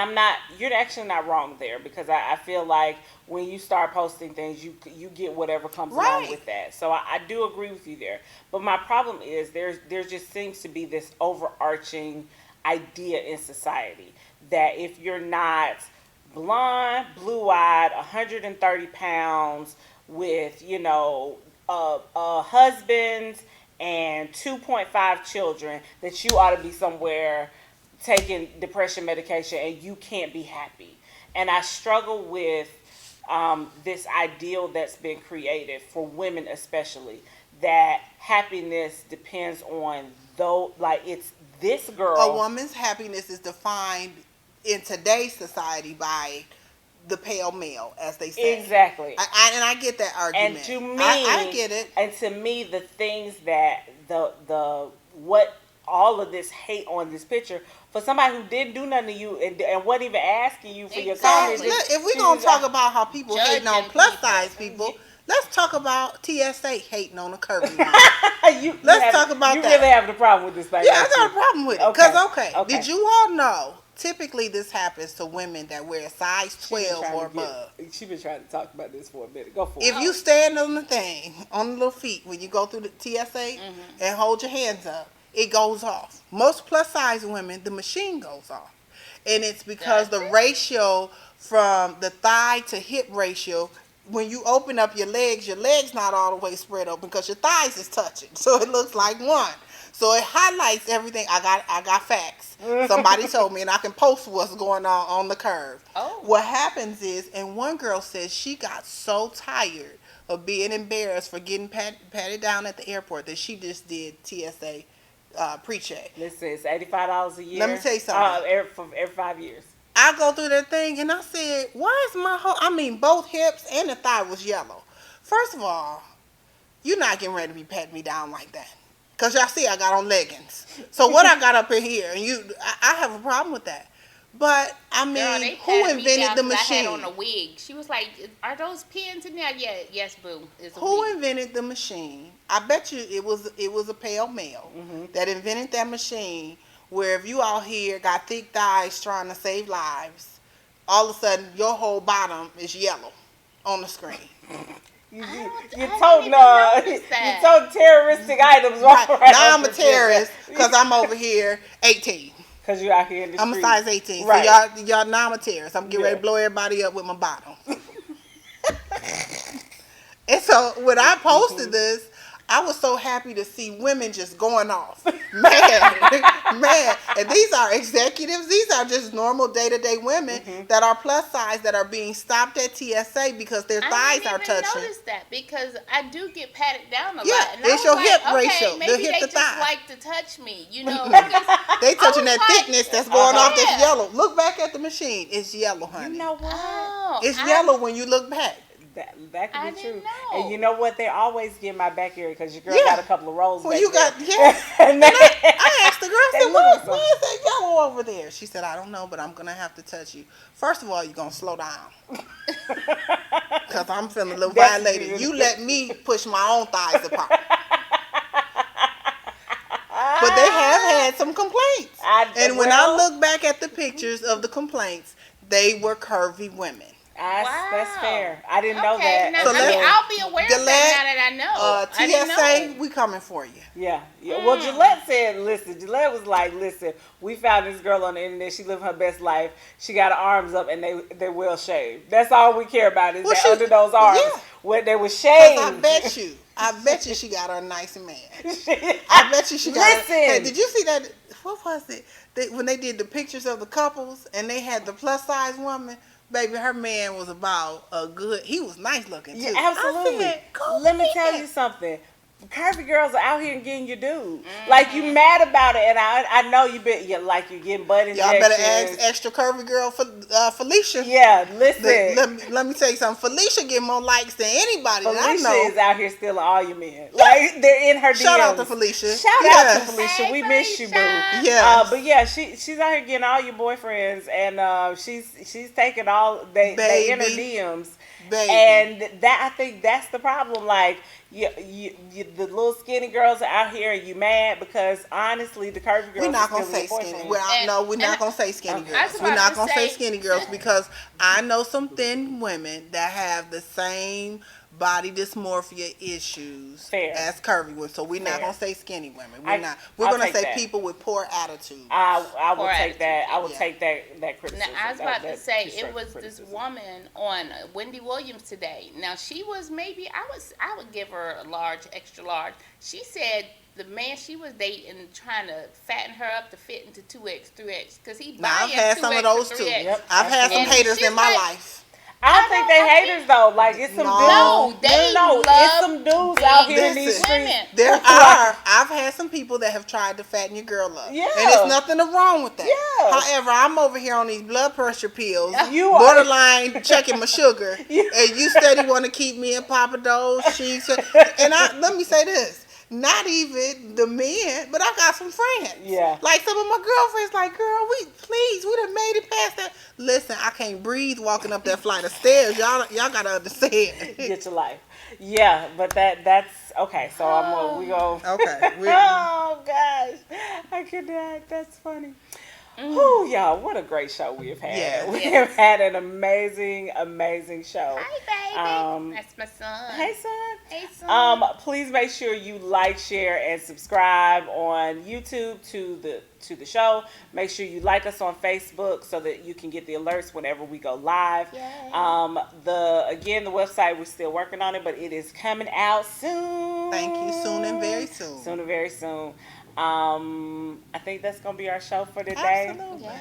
you're actually not wrong there, because I feel like when you start posting things, you get whatever comes along with that. So I do agree with you there. But my problem is there just seems to be this overarching idea in society that if you're not blonde, blue-eyed, 130 pounds, with a husband and 2.5 children, that you ought to be somewhere taking depression medication and you can't be happy. And I struggle with this ideal that's been created for women, especially, that happiness depends on it's this girl. A woman's happiness is defined in today's society by the pale male, as they say. Exactly. I get that argument. And to me, I get it. And to me, the things that what all of this hate on this picture, for somebody who didn't do nothing to you and wasn't even asking you for your comments. Look, if we're gonna talk about how people hating on plus size people, let's talk about TSA hating on a curvy woman. Let's talk about that. You really have the problem with this thing. Yeah, I got a problem with it. Because, okay, did you all know, typically this happens to women that wear a size 12 or above. She's been trying to talk about this for a minute. Go for it. If you stand on the thing, on the little feet, when you go through the TSA and hold your hands up, it goes off. Most plus size women, the machine goes off. And it's because the ratio from the thigh to hip ratio, when you open up your legs not all the way spread open because your thighs is touching. So it looks like one. So it highlights everything. I got facts. Somebody told me, and I can post what's going on the curve. Oh. What happens is, and one girl says she got so tired of being embarrassed for getting patted down at the airport that she just did TSA pre-check. Listen, it's $85 a year. Let me tell you something. Every 5 years. I go through that thing and I said, why is both hips and the thigh was yellow. First of all, you're not getting ready to be patting me down like that. Because y'all see I got on leggings. So what I got up in here, and I have a problem with that. But, I mean, Girl, who invented the machine? I had on a wig. She was like, are those pins in there? Yeah, yes, boo. Who invented the machine? I bet you it was a pale male that invented that machine, where if you out here got thick thighs trying to save lives, all of a sudden your whole bottom is yellow on the screen. You told terroristic items right now. I'm a terrorist because I'm over here 18. Because you're out here in the I'm streets. a size 18. Right. So y'all now I'm a terrorist. I'm getting ready to blow everybody up with my bottom. And so when I posted this, I was so happy to see women just going off. Man. And these are executives. These are just normal day-to-day women that are plus size that are being stopped at TSA because their thighs are touching. I didn't notice that because I do get patted down a lot. And it's your hip ratio. Maybe the hip they to just thigh. like to touch me, They touching that thickness that's going off that's yellow. Look back at the machine. It's yellow, honey. You know what? Oh, it's yellow when you look back. That could be true. Know. And you know what? They always get my back area because your girl got a couple of rolls back there. And I asked the girl, I said, why is that yellow over there? She said, I don't know, but I'm going to have to touch you. First of all, you're going to slow down. Because I'm feeling a little violated. You let me push my own thighs apart. But they have had some complaints. When I look back at the pictures of the complaints, they were curvy women. That's fair. I didn't know that. Now, I'll be aware of that now that I know. TSA, we coming for you. Yeah. Well, Gillette said, Gillette was like, we found this girl on the internet. She living her best life. She got her arms up and they're well shaved. That's all we care about is that under those arms where they were shaved. I bet you she got her nice man. I bet you she got her. Hey, did you see that? What was it? When they did the pictures of the couples and they had the plus size woman, baby, her man was about he was nice looking too. Yeah, absolutely. Let me tell you something. curvy girls are out here and getting your dude. Like, you mad about it, and I know you're getting butt injections. Y'all better ask extra curvy girl for Felicia. Yeah, listen. Let me tell you something. Felicia get more likes than anybody that I Felicia know. is out here stealing all your men. Like, they're in her DMs. Shout out to Felicia. Shout out to Felicia. Hey, We miss you, boo. Yes. But yeah, she's out here getting all your boyfriends, and she's taking all they in her DMs. Baby. And I think that's the problem. Like, you, the little skinny girls are out here, and you mad because honestly, the curvy girls. We're not gonna say skinny. We're not gonna say skinny girls. was We're about not to gonna say- say skinny girls because I know some thin women that have the same body dysmorphia issues Fair. as curvy women. So we're not Fair. gonna say skinny women. We're I'll gonna take say that. people with poor attitude. I will Poor take that. I will Yeah. take that criticism. Now, I was about to say, it constructive was this criticism. woman on Wendy Williams today. Now, she was maybe, I would give her a large, extra large. She said the man she was dating trying to fatten her up to fit into 2X, 3X, because he Now, I've buying had 2X some of or those too. 3X. Yep. I've had some And haters she's in my like- life. I don't think they haters though. Like, it's some No, dudes. they No, it's love some dudes out here in big these women. streets. There are. I've had some people that have tried to fatten your girl up. Yeah. And there's nothing wrong with that. Yeah. However, I'm over here on these blood pressure pills, You are- borderline checking my sugar, You- and you steady want to keep me in Papa Do's, sheets. And let me say this. Not even the men, but I got some friends. Yeah. Like some of my girlfriends, like, girl, we done made it past that. Listen, I can't breathe walking up that flight of stairs. Y'all gotta understand. Get your life. Yeah, but that's okay. So we go. Okay. Oh gosh, I could not. That's funny. Whew, y'all, what a great show we have had. Yeah. We have had an amazing, amazing show. Hi, baby. That's my son. Hey, son. Hey, son. Please make sure you like, share, and subscribe on YouTube to the show. Make sure you like us on Facebook so that you can get the alerts whenever we go live. Yay. The website, we're still working on it, but it is coming out soon. Thank you. Soon and very soon. Soon and very soon. I think that's gonna be our show for today. Absolutely. Yeah.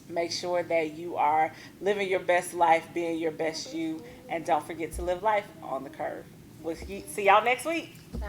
Make sure that you are living your best life, being your best you, and don't forget to live life on the curve. We'll see y'all next week. Bye.